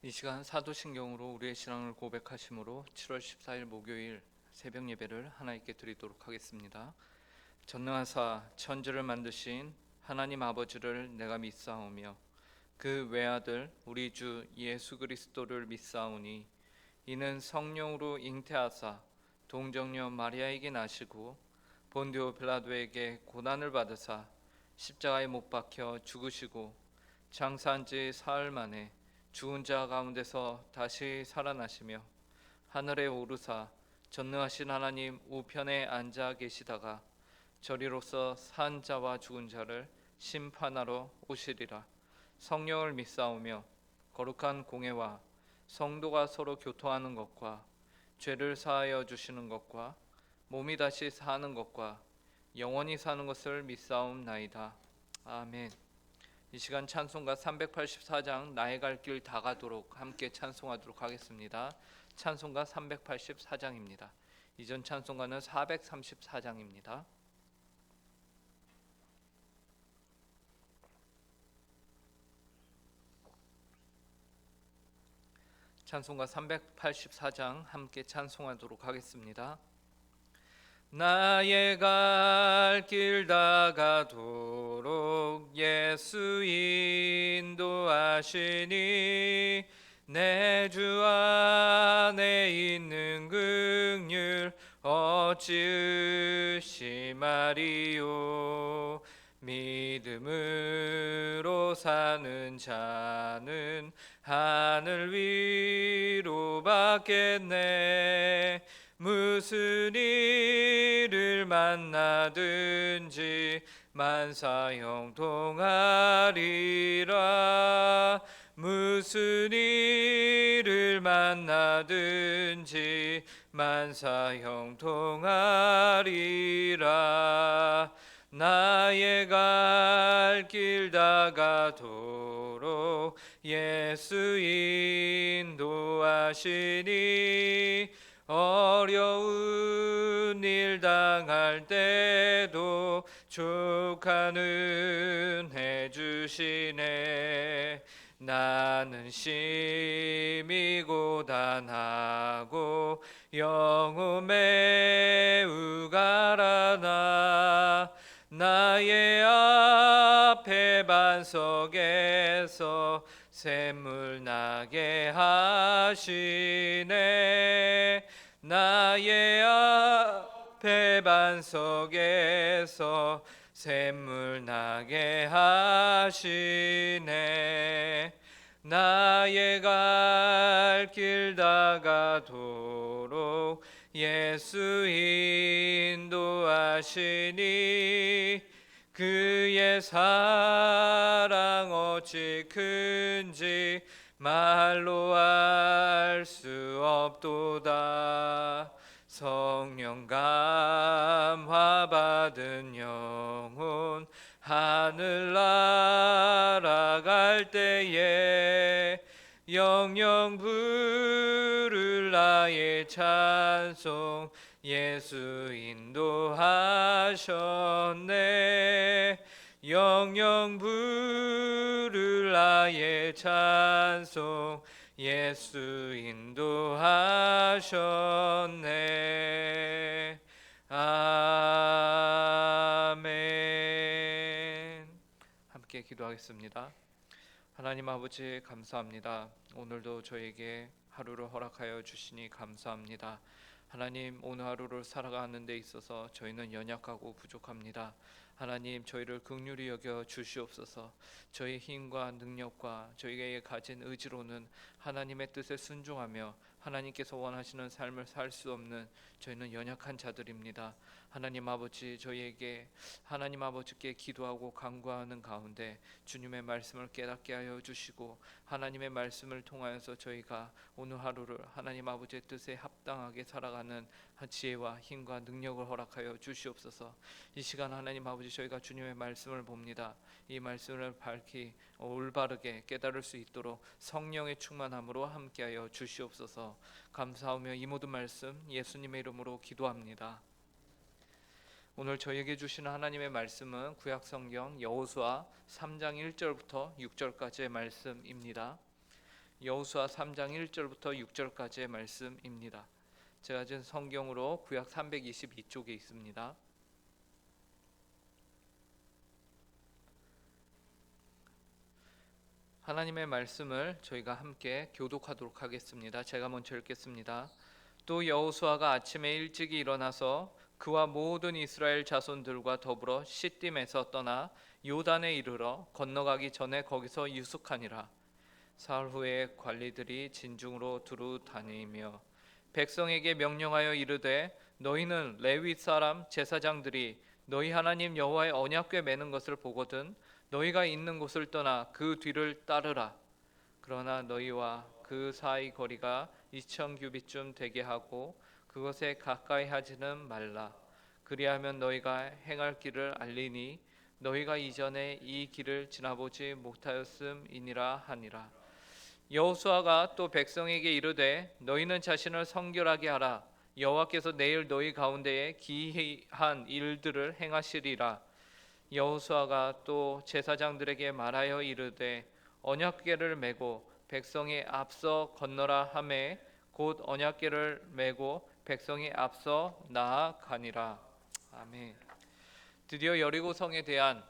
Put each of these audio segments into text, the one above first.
이 시간 사도신경으로 우리의 신앙을 고백하심으로 7월 14일 목요일 새벽 예배를 하나님께 드리도록 하겠습니다. 전능하사 천지를 만드신 하나님 아버지를 내가 믿사오며 그 외아들 우리 주 예수 그리스도를 믿사오니 이는 성령으로 잉태하사 동정녀 마리아에게 나시고 본디오 빌라도에게 고난을 받으사 십자가에 못 박혀 죽으시고 장사한 지 사흘 만에 죽은 자 가운데서 다시 살아나시며 하늘에 오르사 전능하신 하나님 우편에 앉아 계시다가 저리로서 산 자와 죽은 자를 심판하러 오시리라. 성령을 믿사오며 거룩한 공회와 성도가 서로 교통하는 것과 죄를 사하여 주시는 것과 몸이 다시 사는 것과 영원히 사는 것을 믿사옵나이다. 아멘. 이 시간 찬송가 384장 나의 갈 길 다 가도록 함께 찬송하도록 하겠습니다. 찬송가 384장입니다. 이전 찬송가는 434장입니다. 찬송가 384장 함께 찬송하도록 하겠습니다. 나의 갈 길 다 가도록 예수 인도하시니 내 주 안에 있는 긍휼 어찌 의심하리요. 믿음으로 사는 자는 하늘 위로 받겠네. 무슨 일을 만나든지 만사 형통하리라. 무슨 일을 만나든지 만사 형통하리라. 나의 갈 길 다 가도록 예수 인도하시니 어려운 일 당할 때도 족한 은혜 주시네. 나는 심히 고단하고 영혼 매우 가라나 나의 앞에 반석에서 샘물 나게 하시네. 나의 앞에 반석에서 샘물 나게 하시네. 나의 갈 길 다 가도록 예수 인도하시니 그의 사랑 어찌 큰지 말로 알 수 없도다. 성령 감화 받은 영혼 하늘 날아갈 때에 영영 부를 나의 찬송 예수 인도하셨네. 영영 부를 나의 찬송 예수 인도하셨네. 아멘. 함께 기도하겠습니다. 하나님 아버지 감사합니다. 오늘도 저에게 하루를 허락하여 주시니 감사합니다. 하나님, 오늘 하루를 살아가는 데 있어서 저희는 연약하고 부족합니다. 하나님, 저희를 긍휼히 여겨 주시옵소서. 저희 힘과 능력과 저희에게 가진 의지로는 하나님의 뜻에 순종하며 하나님께서 원하시는 삶을 살 수 없는 저희는 연약한 자들입니다. 하나님 아버지, 저희에게 하나님 아버지께 기도하고 간구하는 가운데 주님의 말씀을 깨닫게 하여 주시고 하나님의 말씀을 통하여서 저희가 오늘 하루를 하나님 아버지의 뜻에 합당하게 살아가는 지혜와 힘과 능력을 허락하여 주시옵소서. 이 시간 하나님 아버지, 저희가 주님의 말씀을 봅니다. 이 말씀을 밝히 올바르게 깨달을 수 있도록 성령의 충만함으로 함께하여 주시옵소서. 감사하며 이 모든 말씀 예수님의 이름으로 기도합니다. 오늘 저에게 주시는 하나님의 말씀은 구약성경 여호수아 3장 1절부터 6절까지의 말씀입니다. 여호수아 3장 1절부터 6절까지의 말씀입니다. 제가 지금 성경으로 구약 322쪽에 있습니다. 하나님의 말씀을 저희가 함께 교독하도록 하겠습니다. 제가 먼저 읽겠습니다. 또 여호수아가 아침에 일찍이 일어나서 그와 모든 이스라엘 자손들과 더불어 시딤에서 떠나 요단에 이르러 건너가기 전에 거기서 유숙하니라. 사흘 후에 관리들이 진중으로 두루 다니며 백성에게 명령하여 이르되 너희는 레위 사람 제사장들이 너희 하나님 여호와의 언약궤 매는 것을 보거든 너희가 있는 곳을 떠나 그 뒤를 따르라. 그러나 너희와 그 사이 거리가 2000 규빗쯤 되게 하고 그것에 가까이 하지는 말라. 그리하면 너희가 행할 길을 알리니 너희가 이전에 이 길을 지나보지 못하였음이니라 하니라. 여호수아가 또 백성에게 이르되 너희는 자신을 성결하게 하라. 여호와께서 내일 너희 가운데에 기이한 일들을 행하시리라. 여호수아가 또 제사장들에게 말하여 이르되 언약궤를 메고 백성이 앞서 건너라 하매 곧 언약궤를 메고 백성이 앞서 나아가니라. 아멘. 드디어 여리고성에 대한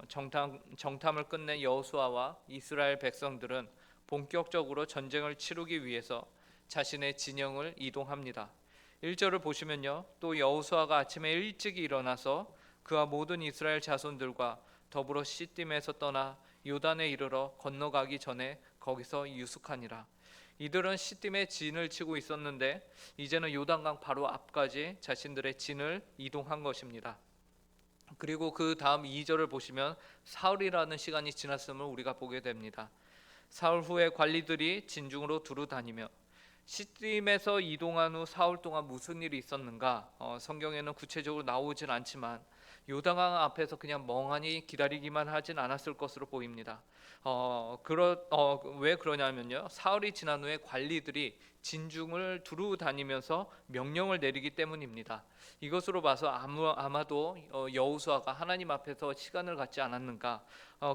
정탐을 끝낸 여호수아와 이스라엘 백성들은 본격적으로 전쟁을 치르기 위해서 자신의 진영을 이동합니다. 1절을 보시면요. 또 여호수아가 아침에 일찍 일어나서 그와 모든 이스라엘 자손들과 더불어 시딤에서 떠나 요단에 이르러 건너가기 전에 거기서 유숙하니라. 이들은 시딤에 진을 치고 있었는데 이제는 요단강 바로 앞까지 자신들의 진을 이동한 것입니다. 그리고 그 다음 2절을 보시면 사흘이라는 시간이 지났음을 우리가 보게 됩니다. 사흘 후에 관리들이 진중으로 두루 다니며 시딤에서 이동한 후 사흘 동안 무슨 일이 있었는가? 성경에는 구체적으로 나오진 않지만 요단강 앞에서 그냥 멍하니 기다리기만 하진 않았을 것으로 보입니다. 왜 그러냐면요. 사흘이 지난 후에 관리들이 진중을 두루 다니면서 명령을 내리기 때문입니다. 이것으로 봐서 아마도 여호수아가 하나님 앞에서 시간을 갖지 않았는가.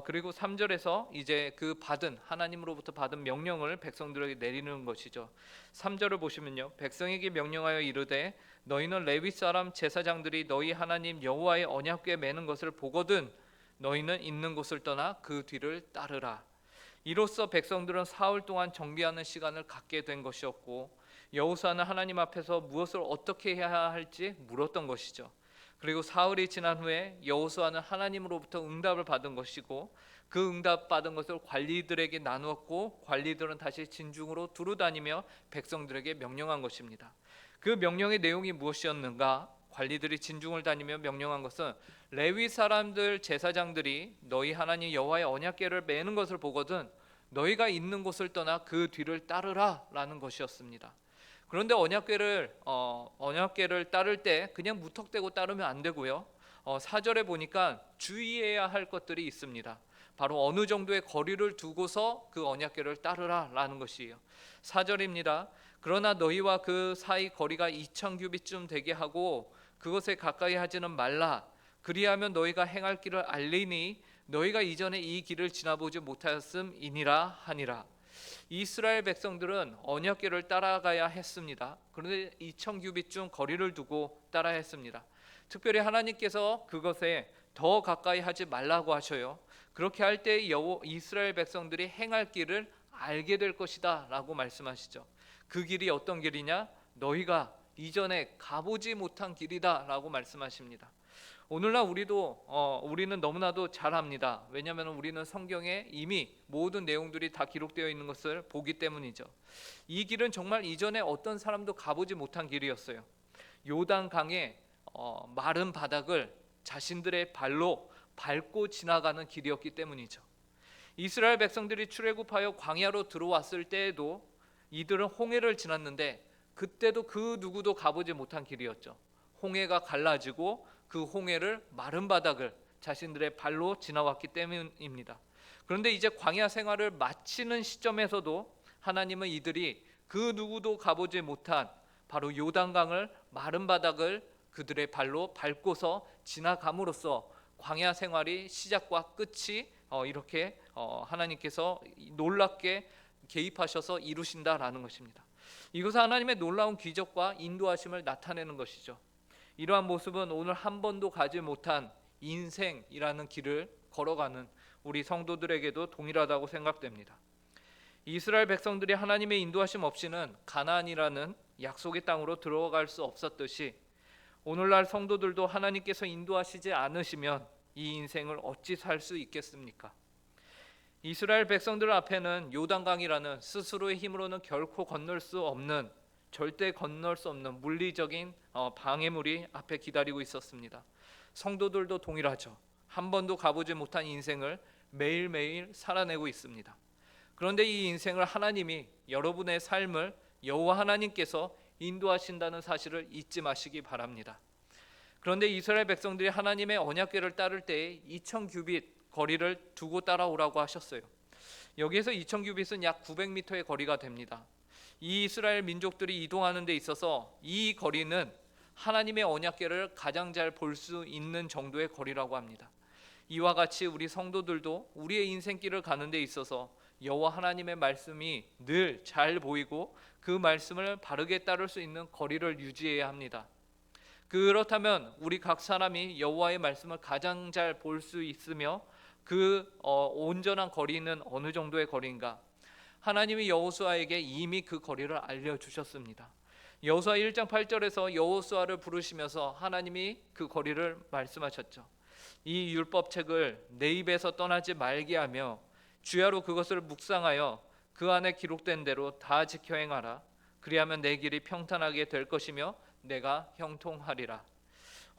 그리고 3절에서 이제 그 하나님으로부터 받은 명령을 백성들에게 내리는 것이죠. 3절을 보시면요. 백성에게 명령하여 이르되 너희는 레위 사람 제사장들이 너희 하나님 여호와의 언약궤 매는 것을 보거든 너희는 있는 곳을 떠나 그 뒤를 따르라. 이로써 백성들은 사흘 동안 정비하는 시간을 갖게 된 것이었고 여호수아는 하나님 앞에서 무엇을 어떻게 해야 할지 물었던 것이죠. 그리고 사흘이 지난 후에 여호수아는 하나님으로부터 응답을 받은 것이고 그 응답 받은 것을 관리들에게 나누었고 관리들은 다시 진중으로 두루 다니며 백성들에게 명령한 것입니다. 그 명령의 내용이 무엇이었는가? 관리들이 진중을 다니며 명령한 것은 레위 사람들 제사장들이 너희 하나님 여호와의 언약궤를 매는 것을 보거든 너희가 있는 곳을 떠나 그 뒤를 따르라 라는 것이었습니다. 그런데 언약궤를 따를 때 그냥 무턱대고 따르면 안 되고요. 4절에 보니까 주의해야 할 것들이 있습니다. 바로 어느 정도의 거리를 두고서 그 언약궤를 따르라 라는 것이에요. 4절입니다. 그러나 너희와 그 사이 거리가 2000 규빗쯤 되게 하고 그것에 가까이 하지는 말라. 그리하면 너희가 행할 길을 알리니 너희가 이전에 이 길을 지나보지 못하였음이니라 하니라. 이스라엘 백성들은 언약궤를 따라가야 했습니다. 그런데 2000 규빗쯤 거리를 두고 따라야 했습니다. 특별히 하나님께서 그것에 더 가까이 하지 말라고 하셔요. 그렇게 할 때 이스라엘 백성들이 행할 길을 알게 될 것이다 라고 말씀하시죠. 그 길이 어떤 길이냐? 너희가 이전에 가보지 못한 길이다 라고 말씀하십니다. 오늘날 우리는 너무나도 잘 압니다. 왜냐하면 우리는 성경에 이미 모든 내용들이 다 기록되어 있는 것을 보기 때문이죠. 이 길은 정말 이전에 어떤 사람도 가보지 못한 길이었어요. 요단강의 마른 바닥을 자신들의 발로 밟고 지나가는 길이었기 때문이죠. 이스라엘 백성들이 출애굽하여 광야로 들어왔을 때에도 이들은 홍해를 지났는데 그때도 그 누구도 가보지 못한 길이었죠. 홍해가 갈라지고 그 홍해를 마른 바닥을 자신들의 발로 지나왔기 때문입니다. 그런데 이제 광야 생활을 마치는 시점에서도 하나님은 이들이 그 누구도 가보지 못한 바로 요단강을 마른 바닥을 그들의 발로 밟고서 지나감으로써 광야 생활이 시작과 끝이 이렇게 하나님께서 놀랍게 개입하셔서 이루신다라는 것입니다. 이것은 하나님의 놀라운 기적과 인도하심을 나타내는 것이죠. 이러한 모습은 오늘 한 번도 가지 못한 인생이라는 길을 걸어가는 우리 성도들에게도 동일하다고 생각됩니다. 이스라엘 백성들이 하나님의 인도하심 없이는 가나안이라는 약속의 땅으로 들어갈 수 없었듯이 오늘날 성도들도 하나님께서 인도하시지 않으시면 이 인생을 어찌 살 수 있겠습니까? 이스라엘 백성들 앞에는 요단강이라는 스스로의 힘으로는 결코 건널 수 없는, 절대 건널 수 없는 물리적인 방해물이 앞에 기다리고 있었습니다. 성도들도 동일하죠. 한 번도 가보지 못한 인생을 매일매일 살아내고 있습니다. 그런데 이 인생을 하나님이, 여러분의 삶을 여호와 하나님께서 인도하신다는 사실을 잊지 마시기 바랍니다. 그런데 이스라엘 백성들이 하나님의 언약궤를 따를 때에 2000규빗 거리를 두고 따라오라고 하셨어요. 여기에서 2000규빗은 약 900m의 거리가 됩니다. 이 이스라엘 민족들이 이동하는 데 있어서 이 거리는 하나님의 언약궤를 가장 잘 볼 수 있는 정도의 거리라고 합니다. 이와 같이 우리 성도들도 우리의 인생길을 가는 데 있어서 여호와 하나님의 말씀이 늘 잘 보이고 그 말씀을 바르게 따를 수 있는 거리를 유지해야 합니다. 그렇다면 우리 각 사람이 여호와의 말씀을 가장 잘 볼 수 있으며 그 온전한 거리는 어느 정도의 거리인가? 하나님이 여호수아에게 이미 그 거리를 알려주셨습니다. 여호수아 1장 8절에서 여호수아를 부르시면서 하나님이 그 거리를 말씀하셨죠. 이 율법책을 내 입에서 떠나지 말게 하며 주야로 그것을 묵상하여 그 안에 기록된 대로 다 지켜 행하라. 그리하면 내 길이 평탄하게 될 것이며 내가 형통하리라.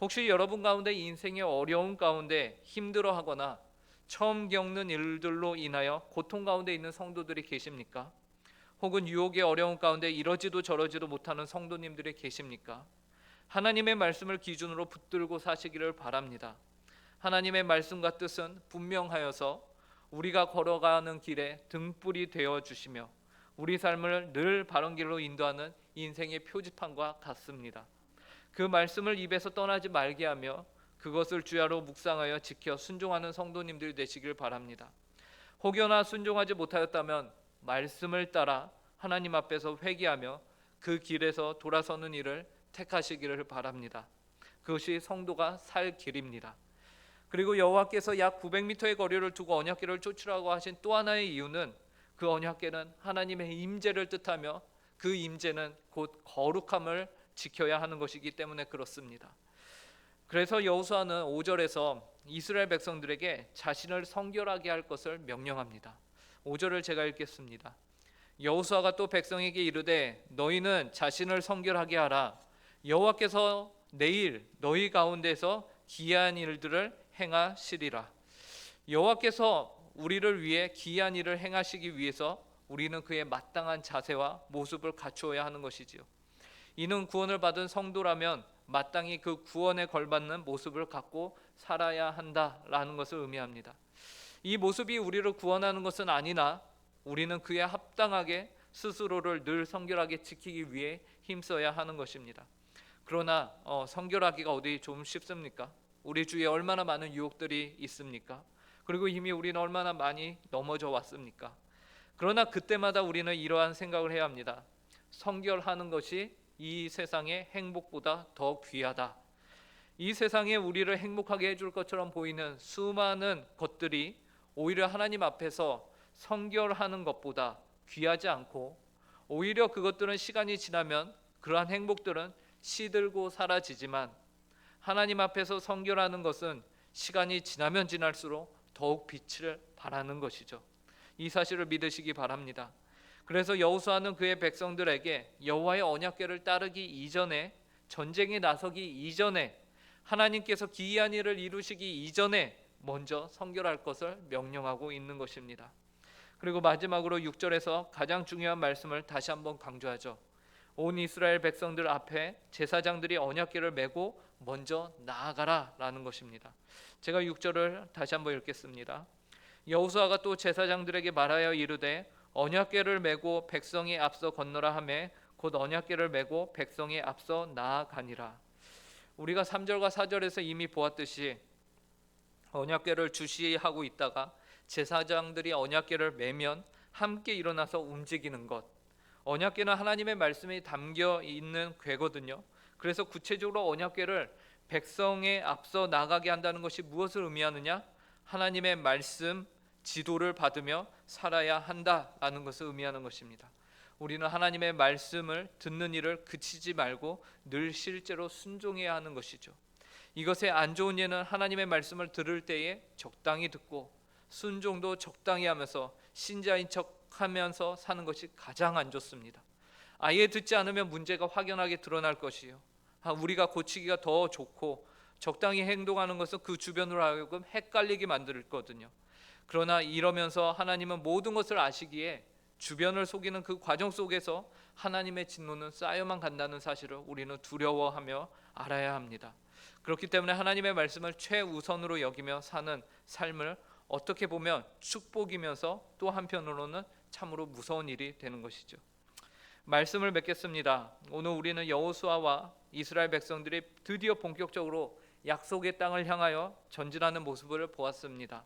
혹시 여러분 가운데 인생의 어려움 가운데 힘들어하거나 처음 겪는 일들로 인하여 고통 가운데 있는 성도들이 계십니까? 혹은 유혹의 어려움 가운데 이러지도 저러지도 못하는 성도님들이 계십니까? 하나님의 말씀을 기준으로 붙들고 사시기를 바랍니다. 하나님의 말씀과 뜻은 분명하여서 우리가 걸어가는 길에 등불이 되어 주시며 우리 삶을 늘 바른 길로 인도하는 인생의 표지판과 같습니다. 그 말씀을 입에서 떠나지 말게 하며 그것을 주야로 묵상하여 지켜 순종하는 성도님들이 되시길 바랍니다. 혹여나 순종하지 못하였다면 말씀을 따라 하나님 앞에서 회개하며 그 길에서 돌아서는 일을 택하시기를 바랍니다. 그것이 성도가 살 길입니다. 그리고 여호와께서 약 900m의 거리를 두고 언약궤를 쫓으라고 하신 또 하나의 이유는 그 언약궤는 하나님의 임재를 뜻하며 그 임재는 곧 거룩함을 지켜야 하는 것이기 때문에 그렇습니다. 그래서 여호수아는 5절에서 이스라엘 백성들에게 자신을 성결하게 할 것을 명령합니다. 5절을 제가 읽겠습니다. 여호수아가 또 백성에게 이르되 너희는 자신을 성결하게 하라. 여호와께서 내일 너희 가운데서 기이한 일들을 행하시리라. 여호와께서 우리를 위해 기이한 일을 행하시기 위해서 우리는 그의 마땅한 자세와 모습을 갖추어야 하는 것이지요. 이는 구원을 받은 성도라면 마땅히 그 구원에 걸맞는 모습을 갖고 살아야 한다라는 것을 의미합니다. 이 모습이 우리를 구원하는 것은 아니나 우리는 그에 합당하게 스스로를 늘 성결하게 지키기 위해 힘써야 하는 것입니다. 그러나 성결하기가 어디 좀 쉽습니까? 우리 주위에 얼마나 많은 유혹들이 있습니까? 그리고 이미 우리는 얼마나 많이 넘어져 왔습니까? 그러나 그때마다 우리는 이러한 생각을 해야 합니다. 성결하는 것이 이 세상의 행복보다 더 귀하다. 이 세상에 우리를 행복하게 해줄 것처럼 보이는 수많은 것들이 오히려 하나님 앞에서 성결하는 것보다 귀하지 않고 오히려 그것들은 시간이 지나면 그러한 행복들은 시들고 사라지지만 하나님 앞에서 성결하는 것은 시간이 지나면 지날수록 더욱 빛을 발하는 것이죠. 이 사실을 믿으시기 바랍니다. 그래서 여호수아는 그의 백성들에게 여호와의 언약궤를 따르기 이전에, 전쟁에 나서기 이전에, 하나님께서 기이한 일을 이루시기 이전에 먼저 성결할 것을 명령하고 있는 것입니다. 그리고 마지막으로 6절에서 가장 중요한 말씀을 다시 한번 강조하죠. 온 이스라엘 백성들 앞에 제사장들이 언약궤를 메고 먼저 나아가라 라는 것입니다. 제가 6절을 다시 한번 읽겠습니다. 여호수아가 또 제사장들에게 말하여 이르되 언약궤를 메고 백성이 앞서 건너라 하매 곧 언약궤를 메고 백성이 앞서 나아가니라. 우리가 3절과 4절에서 이미 보았듯이 언약궤를 주시하고 있다가 제사장들이 언약궤를 메면 함께 일어나서 움직이는 것. 언약궤는 하나님의 말씀이 담겨 있는 궤거든요. 그래서 구체적으로 언약궤를 백성에 앞서 나가게 한다는 것이 무엇을 의미하느냐? 하나님의 말씀 지도를 받으며 살아야 한다라는 것을 의미하는 것입니다. 우리는 하나님의 말씀을 듣는 일을 그치지 말고 늘 실제로 순종해야 하는 것이죠. 이것의 안 좋은 예는 하나님의 말씀을 들을 때에 적당히 듣고 순종도 적당히 하면서 신자인 척하면서 사는 것이 가장 안 좋습니다. 아예 듣지 않으면 문제가 확연하게 드러날 것이요. 우리가 고치기가 더 좋고 적당히 행동하는 것은 그 주변으로 하여금 헷갈리게 만들거든요. 그러나 이러면서 하나님은 모든 것을 아시기에 주변을 속이는 그 과정 속에서 하나님의 진노는 쌓여만 간다는 사실을 우리는 두려워하며 알아야 합니다. 그렇기 때문에 하나님의 말씀을 최우선으로 여기며 사는 삶을 어떻게 보면 축복이면서 또 한편으로는 참으로 무서운 일이 되는 것이죠. 말씀을 맺겠습니다. 오늘 우리는 여호수아와 이스라엘 백성들이 드디어 본격적으로 약속의 땅을 향하여 전진하는 모습을 보았습니다.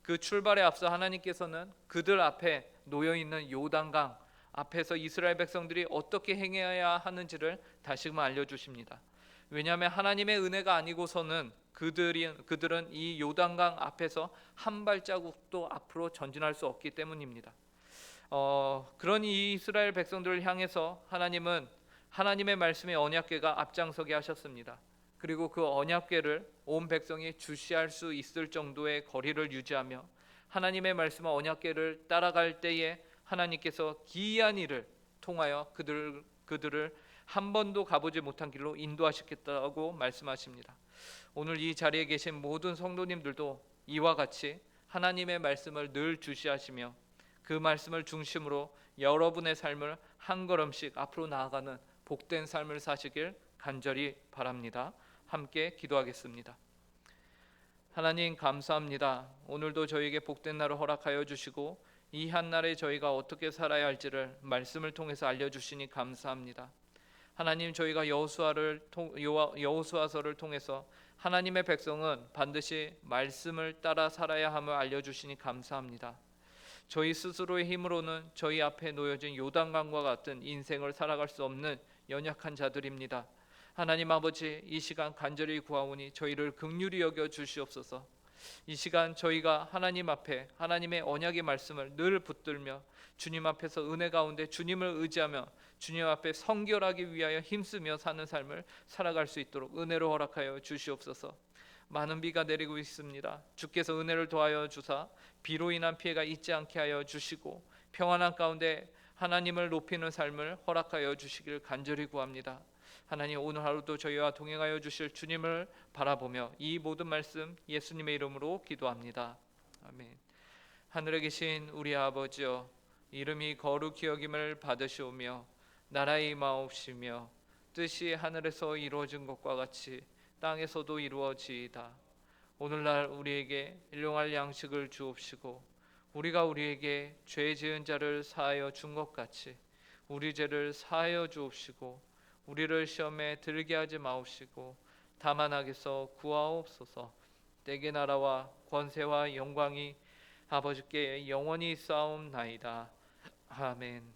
그 출발에 앞서 하나님께서는 그들 앞에 놓여있는 요단강 앞에서 이스라엘 백성들이 어떻게 행해야 하는지를 다시금 알려주십니다. 왜냐하면 하나님의 은혜가 아니고서는 그들은 이 요단강 앞에서 한 발자국도 앞으로 전진할 수 없기 때문입니다. 그런 이 이스라엘 백성들을 향해서 하나님은 하나님의 말씀의 언약궤가 앞장서게 하셨습니다. 그리고 그 언약궤를 온 백성이 주시할 수 있을 정도의 거리를 유지하며 하나님의 말씀과 언약궤를 따라갈 때에 하나님께서 기이한 일을 통하여 그들을 한 번도 가보지 못한 길로 인도하시겠다고 말씀하십니다. 오늘 이 자리에 계신 모든 성도님들도 이와 같이 하나님의 말씀을 늘 주시하시며 그 말씀을 중심으로 여러분의 삶을 한 걸음씩 앞으로 나아가는 복된 삶을 사시길 간절히 바랍니다. 함께 기도하겠습니다. 하나님 감사합니다. 오늘도 저희에게 복된 날을 허락하여 주시고 이 한날에 저희가 어떻게 살아야 할지를 말씀을 통해서 알려주시니 감사합니다. 하나님, 저희가 여호수아서를 통해서 하나님의 백성은 반드시 말씀을 따라 살아야 함을 알려주시니 감사합니다. 저희 스스로의 힘으로는 저희 앞에 놓여진 요단강과 같은 인생을 살아갈 수 없는 연약한 자들입니다. 하나님 아버지, 이 시간 간절히 구하오니 저희를 긍휼히 여겨 주시옵소서. 이 시간 저희가 하나님 앞에 하나님의 언약의 말씀을 늘 붙들며 주님 앞에서 은혜 가운데 주님을 의지하며 주님 앞에 성결하기 위하여 힘쓰며 사는 삶을 살아갈 수 있도록 은혜로 허락하여 주시옵소서. 많은 비가 내리고 있습니다. 주께서 은혜를 더하여 주사 비로 인한 피해가 있지 않게 하여 주시고 평안한 가운데 하나님을 높이는 삶을 허락하여 주시길 간절히 구합니다. 하나님, 오늘 하루도 저희와 동행하여 주실 주님을 바라보며 이 모든 말씀 예수님의 이름으로 기도합니다. 아멘. 하늘에 계신 우리 아버지여, 이름이 거룩히 여김을 받으시오며 나라의 임하옵시며 뜻이 하늘에서 이루어진 것과 같이 땅에서도 이루어지이다. 오늘날 우리에게 일용할 양식을 주옵시고 우리가 우리에게 죄 지은 자를 사하여 준 것 같이 우리 죄를 사하여 주옵시고 우리를 시험에 들게 하지 마옵시고 다만 악에서 구하옵소서. 내게 나라와 권세와 영광이 아버지께 영원히 쌓옵나이다. 아멘.